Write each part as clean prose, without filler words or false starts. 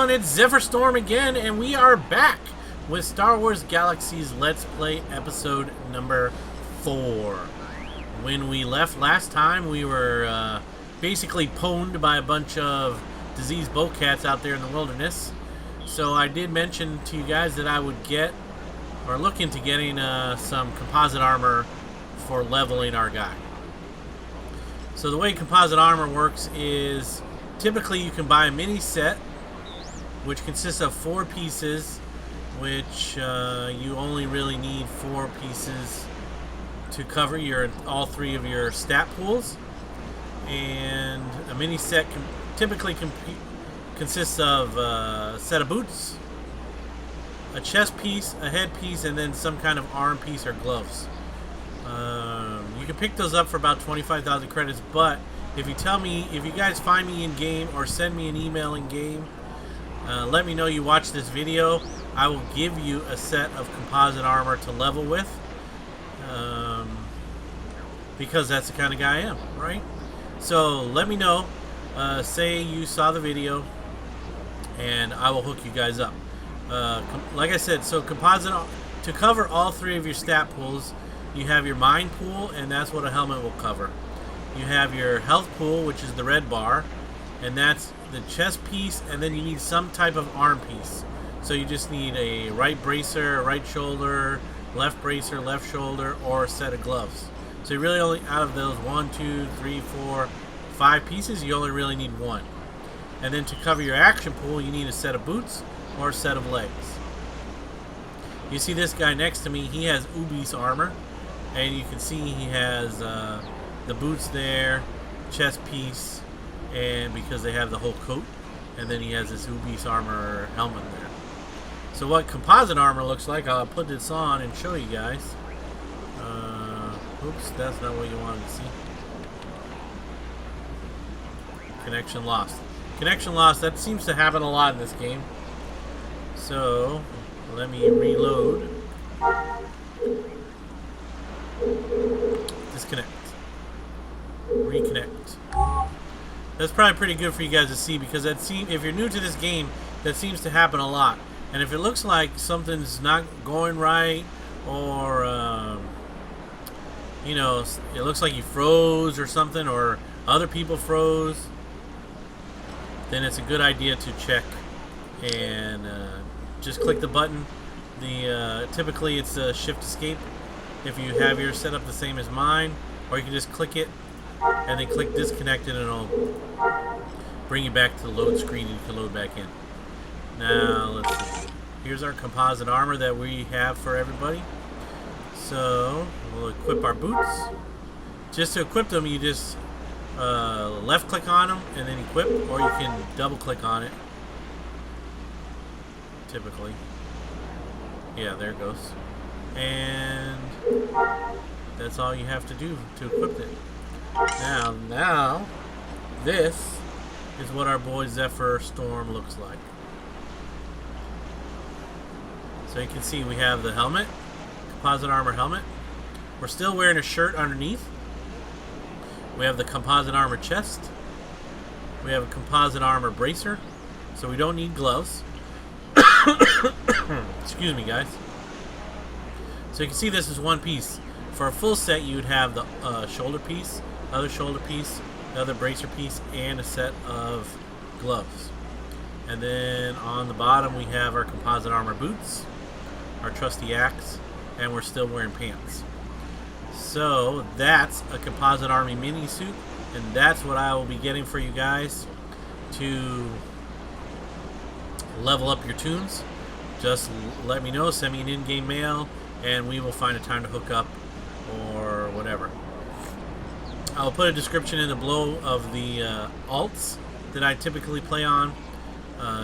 everyone, it's Zephyr Storm again, and we are back with Star Wars Galaxies Let's Play episode number 4. When we left last time, we were basically pwned by a bunch of diseased bobcats out there in the wilderness. So I did mention to you guys that I would get, or look into getting some composite armor for leveling our guy. So the way composite armor works is typically you can buy a mini set which consists of 4 pieces, which you only really need 4 pieces to cover all 3 of your stat pools. And a mini set typically consists of a set of boots, a chest piece, a head piece, and then some kind of arm piece or gloves. You can pick those up for about 25,000 credits, but if you guys find me in game or send me an email in game, let me know you watch this video, I will give you a set of composite armor to level with, because that's the kind of guy I am, right? So let me know, say you saw the video, and I will hook you guys up. Like I said, so composite, to cover all 3 of your stat pools, you have your mind pool, and that's what a helmet will cover. You have your health pool, which is the red bar, and that's the chest piece, and then you need some type of arm piece. So you just need a right bracer, a right shoulder, left bracer, left shoulder, or a set of gloves. So you really only, out of those 1, 2, 3, 4, 5 pieces, you only really need 1. And then to cover your action pool, you need a set of boots or a set of legs. You see this guy next to me, he has Ubi's armor, and you can see he has the boots there, chest piece, and because they have the whole coat, and then he has this Ubi's armor helmet there. So what composite armor looks like, I'll put this on and show you guys. Oops, that's not what you wanted to see. Connection lost. Connection lost, that seems to happen a lot in this game. So, let me reload. Disconnect. Reconnect. That's probably pretty good for you guys to see, because if you're new to this game, that seems to happen a lot. And if it looks like something's not going right, or you know, it looks like you froze or something, or other people froze, then it's a good idea to check and just click the button. Typically it's a shift escape if you have yours set up the same as mine, or you can just click it and then click disconnect, and it'll bring you back to the load screen and you can load back in. Now let's see. Here's our composite armor that we have for everybody. So we'll equip our boots. Just to equip them, you just left click on them and then equip, or you can double click on it. Typically, yeah, there it goes, and that's all you have to do to equip it. Now this is what our boy Zephyr Storm looks like. So you can see we have the helmet, composite armor helmet. We're still wearing a shirt underneath. We have the composite armor chest. We have a composite armor bracer, so we don't need gloves. Excuse me, guys. So you can see this is one piece. For a full set, you would have the shoulder piece, other shoulder piece, the other bracer piece, and a set of gloves. And then on the bottom, we have our composite armor boots, our trusty axe, and we're still wearing pants. So that's a composite army mini suit, and that's what I will be getting for you guys to level up your tunes. Just let me know, send me an in-game mail, and we will find a time to hook up or whatever. I'll put a description in the below of the alts that I typically play on.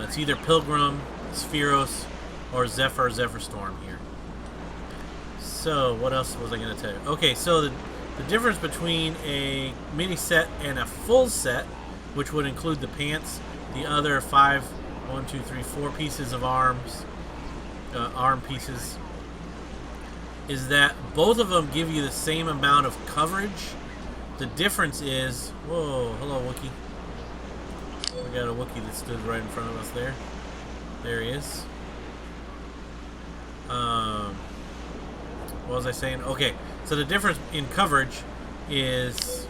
It's either Pilgrim, Spheros, or Zephyr Storm here. So what else was I going to tell you? Okay, so the difference between a mini set and a full set, which would include the pants, the other 4 pieces of arm pieces, is that both of them give you the same amount of coverage. The difference is, whoa, hello Wookiee. We got a Wookiee that stood right in front of us there. There he is. What was I saying? Okay, so the difference in coverage is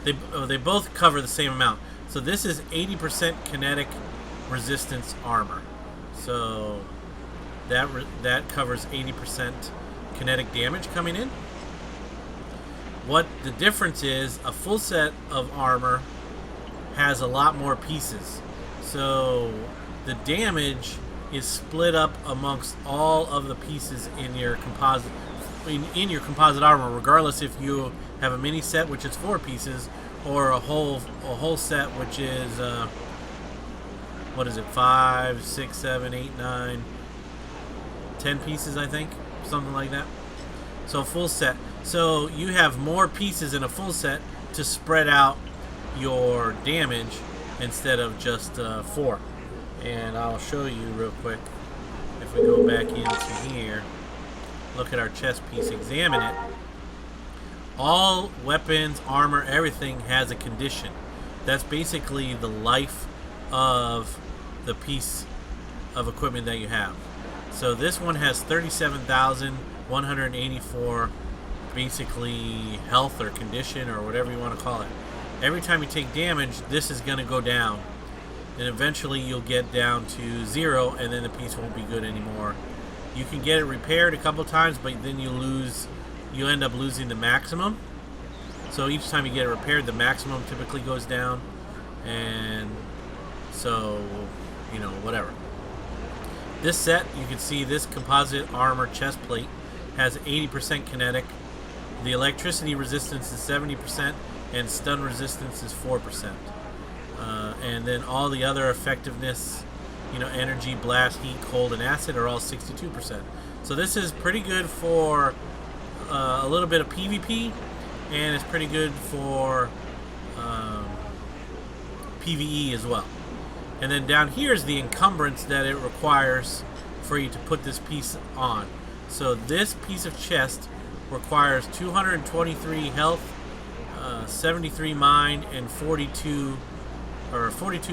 they both cover the same amount. So this is 80% kinetic resistance armor. So that covers 80% kinetic damage coming in. What the difference is, a full set of armor has a lot more pieces. So the damage is split up amongst all of the pieces in your composite armor, regardless if you have a mini set, which is 4 pieces, or a whole set, which is what is it, 5, 6, 7, 8, 9, 10 pieces, I think, something like that. So full set. So you have more pieces in a full set to spread out your damage instead of just 4. And I'll show you real quick. If we go back into here, look at our chest piece, examine it. All weapons, armor, everything has a condition. That's basically the life of the piece of equipment that you have. So this one has 37,184 basically health or condition or whatever you want to call it. Every time you take damage, this is going to go down. And eventually you'll get down to 0, and then the piece won't be good anymore. You can get it repaired a couple times, but then you end up losing the maximum. So each time you get it repaired, the maximum typically goes down. And so, whatever. This set, you can see this composite armor chest plate has 80% kinetic. The electricity resistance is 70%, and stun resistance is 4%. And then all the other effectiveness, energy, blast, heat, cold, and acid are all 62%. So this is pretty good for a little bit of PvP, and it's pretty good for PvE as well. And then down here is the encumbrance that it requires for you to put this piece on. So this piece of chest requires 223 health, 73 mind, and 42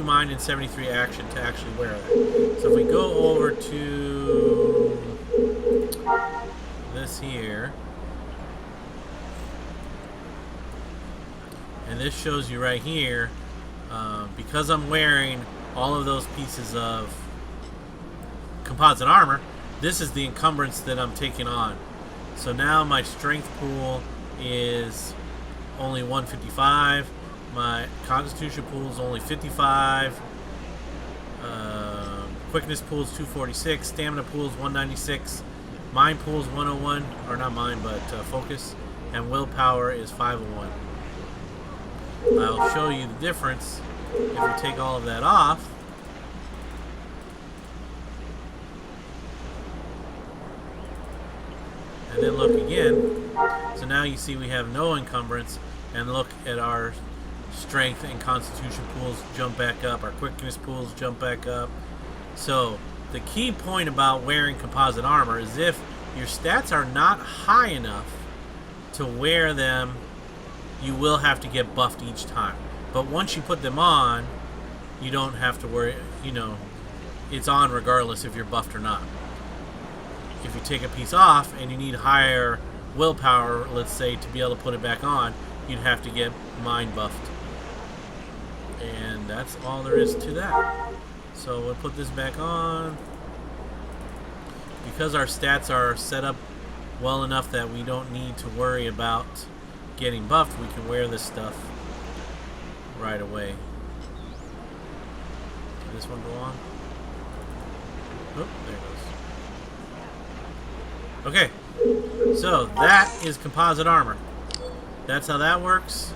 mind and 73 action to actually wear that. So if we go over to this here, and this shows you right here, because I'm wearing all of those pieces of composite armor, this is the encumbrance that I'm taking on. So now my strength pool is only 155. My constitution pool is only 55. Quickness pool is 246. Stamina pool is 196. Mind pool is 101. Or not mind, but focus. And willpower is 501. I'll show you the difference if we take all of that off. And then look again. So now you see we have no encumbrance. And look at our strength and constitution pools jump back up. Our quickness pools jump back up. So the key point about wearing composite armor is if your stats are not high enough to wear them, you will have to get buffed each time. But once you put them on, you don't have to worry. It's on regardless if you're buffed or not. If you take a piece off and you need higher willpower, let's say, to be able to put it back on, you'd have to get mind buffed. And that's all there is to that. So we'll put this back on. Because our stats are set up well enough that we don't need to worry about getting buffed, we can wear this stuff right away. Can this one go on? Oh, there it goes. Okay, so that is composite armor. That's how that works.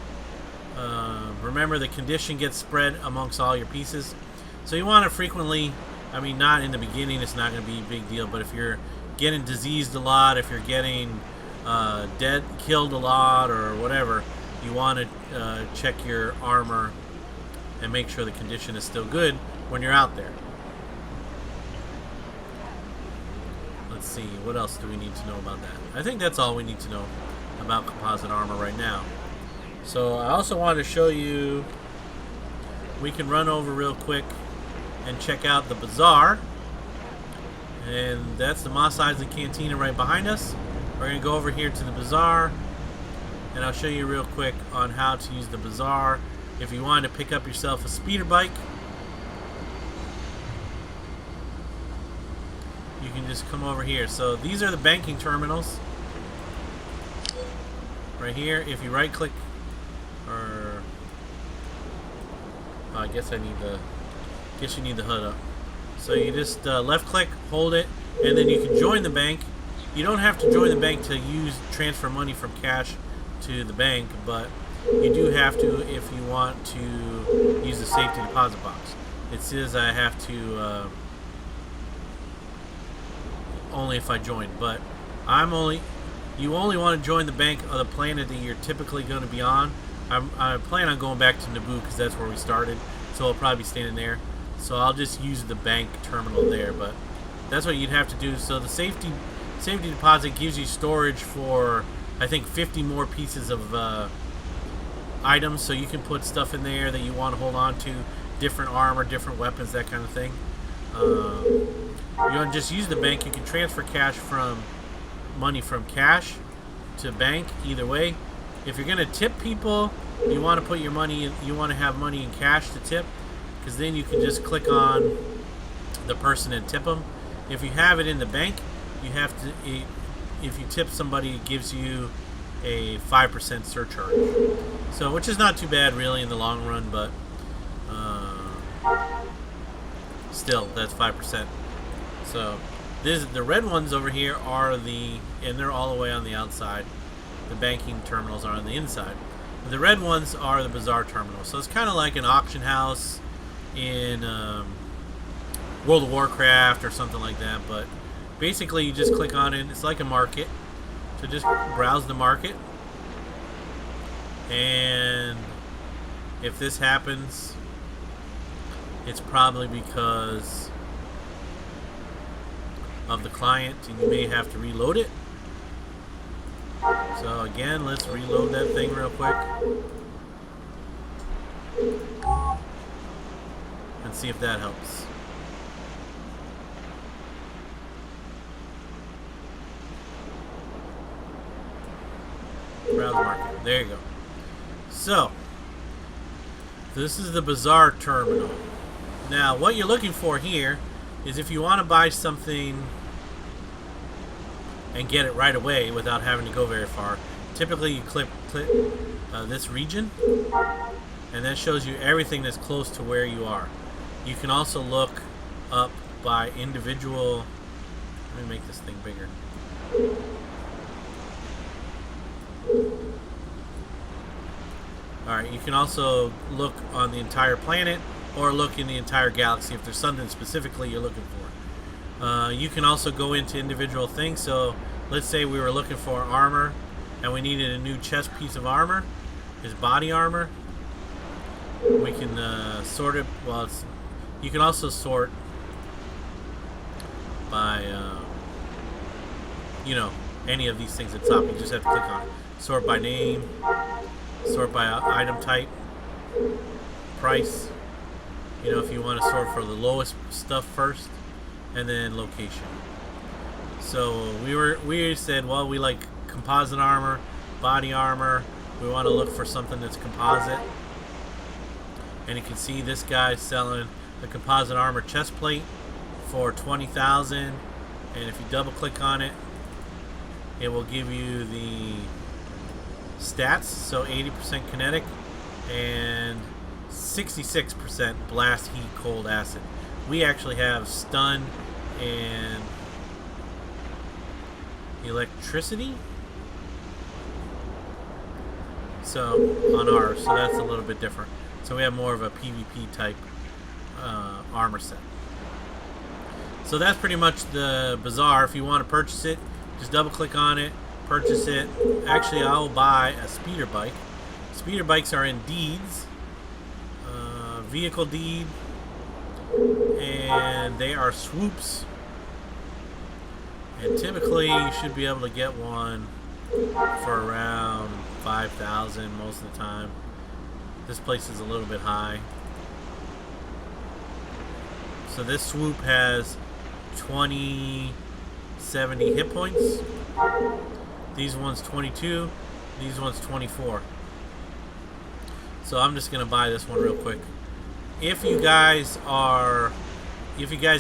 Remember, the condition gets spread amongst all your pieces. So you want to frequently, not in the beginning, it's not going to be a big deal, but if you're getting diseased a lot, if you're getting killed a lot, or whatever, you want to check your armor and make sure the condition is still good when you're out there. Let's see, what else do we need to know about that? I think that's all we need to know about composite armor right now. So I also wanted to show you, we can run over real quick and check out the Bazaar. And that's the Mos Eisley Cantina right behind us. We're going to go over here to the Bazaar, and I'll show you real quick on how to use the Bazaar. If you wanted to pick up yourself a speeder bike, you can just come over here. So these are the banking terminals right here. If you right click, or I guess you need the HUD up. So you just left click, hold it, and then you can join the bank. You don't have to join the bank to transfer money from cash to the bank, but you do have to if you want to use the safety deposit box. It says I have to only if I join, but you only want to join the bank of the planet that you're typically going to be on. I plan on going back to Naboo because that's where we started, so I'll probably be standing there. So I'll just use the bank terminal there, but that's what you'd have to do. So the safety deposit gives you storage for, I think, 50 more pieces of items, so you can put stuff in there that you want to hold on to, different armor, different weapons, that kind of thing. You want to just use the bank. You can transfer money from cash to bank, either way. If you're going to tip people, you want to put your money in, you want to have money in cash to tip, because then you can just click on the person and tip them. If you have it in the bank, you have to, if you tip somebody, it gives you a 5% surcharge. So, which is not too bad really in the long run, but still, that's 5%. So, the red ones over here are and they're all the way on the outside. The banking terminals are on the inside. The red ones are the Bazaar terminals. So it's kind of like an auction house in World of Warcraft or something like that, but basically you just click on it. It's like a market, so just browse the market, and if this happens, it's probably because of the client, and you may have to reload it. So again, let's reload that thing real quick and see if that helps. Browse market. There you go. So, this is the Bazaar terminal. Now, what you're looking for here is if you want to buy something and get it right away without having to go very far, typically you click this region, and that shows you everything that's close to where you are. You can also look up by individual. Let me make this thing bigger. Alright, you can also look on the entire planet or look in the entire galaxy if there's something specifically you're looking for. You can also go into individual things. So let's say we were looking for armor and we needed a new chest piece of armor, is body armor. We can sort it. Well, you can also sort by any of these things at the top. You just have to click on it. Sort by name, sort by item type, price. If you want to sort for the lowest stuff first, and then location. So we said, well, we like composite armor, body armor. We want to look for something that's composite. And you can see this guy's selling the composite armor chest plate for 20,000. And if you double click on it, it will give you the stats. So 80% kinetic and 66% blast, heat, cold, acid. We actually have stun and electricity. So on ours, so that's a little bit different. So we have more of a PvP type armor set. So that's pretty much the Bazaar. If you want to purchase it, just double click on it, purchase it. Actually, I'll buy a speeder bike. Speeder bikes are in deeds, vehicle deed, and they are swoops. And typically you should be able to get one for around 5,000 most of the time. This place is a little bit high. So this swoop has 20, 70 hit points. These ones 22. These ones 24. So I'm just gonna buy this one real quick. If you guys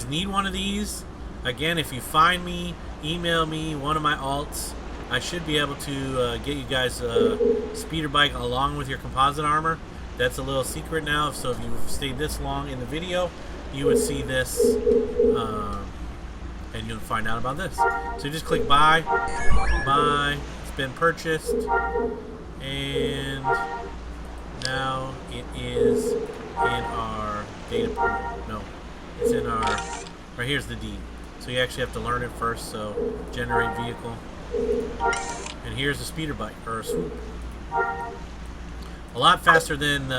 need one of these, again, if you find me, email me one of my alts. I should be able to get you guys a speeder bike along with your composite armor. That's a little secret now, so if you've stayed this long in the video, you would see this, and you'll find out about this. So you just click buy, it's been purchased, and now it is in our data pool. No, it's in our, right here's the deed. So you actually have to learn it first, so generate vehicle. And here's a speeder bike, or a swoop. A lot faster than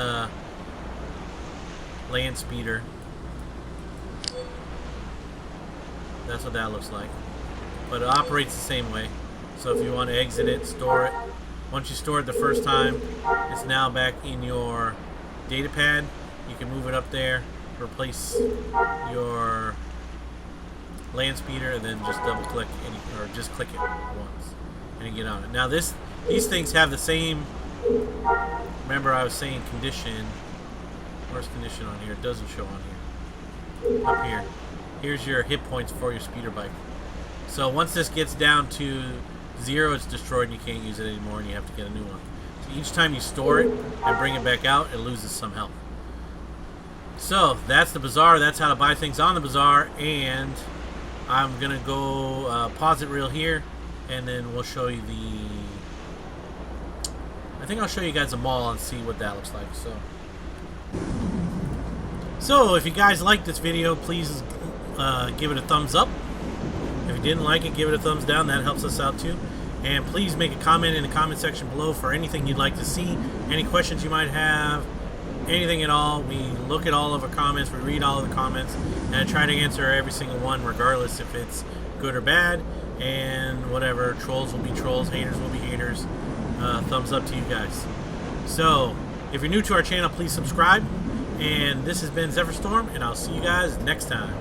land speeder. That's what that looks like. But it operates the same way. So if you want to exit it, store it. Once you store it the first time, it's now back in your data pad. You can move it up there, replace your land speeder, and then just double click or just click it once and you get on it. Now these things have the same, remember I was saying condition. Where's condition on here? It doesn't show on here. Up here. Here's your hit points for your speeder bike. So once this gets down to 0, it's destroyed and you can't use it anymore and you have to get a new one. So each time you store it and bring it back out, it loses some health. So that's the Bazaar. That's how to buy things on the Bazaar, and I'm gonna go pause it real here, and then we'll show you I think I'll show you guys a mall and see what that looks like. So if you guys like this video, please give it a thumbs up. If you didn't like it, give it a thumbs down. That helps us out too. And please make a comment in the comment section below for anything you'd like to see, any questions you might have, anything at all. We look at all of our comments, we read all of the comments, and I try to answer every single one, regardless if it's good or bad. And whatever, trolls will be trolls, haters will be haters. Thumbs up to you guys. So if you're new to our channel, please subscribe. And this has been Zephyr Storm, and I'll see you guys next time.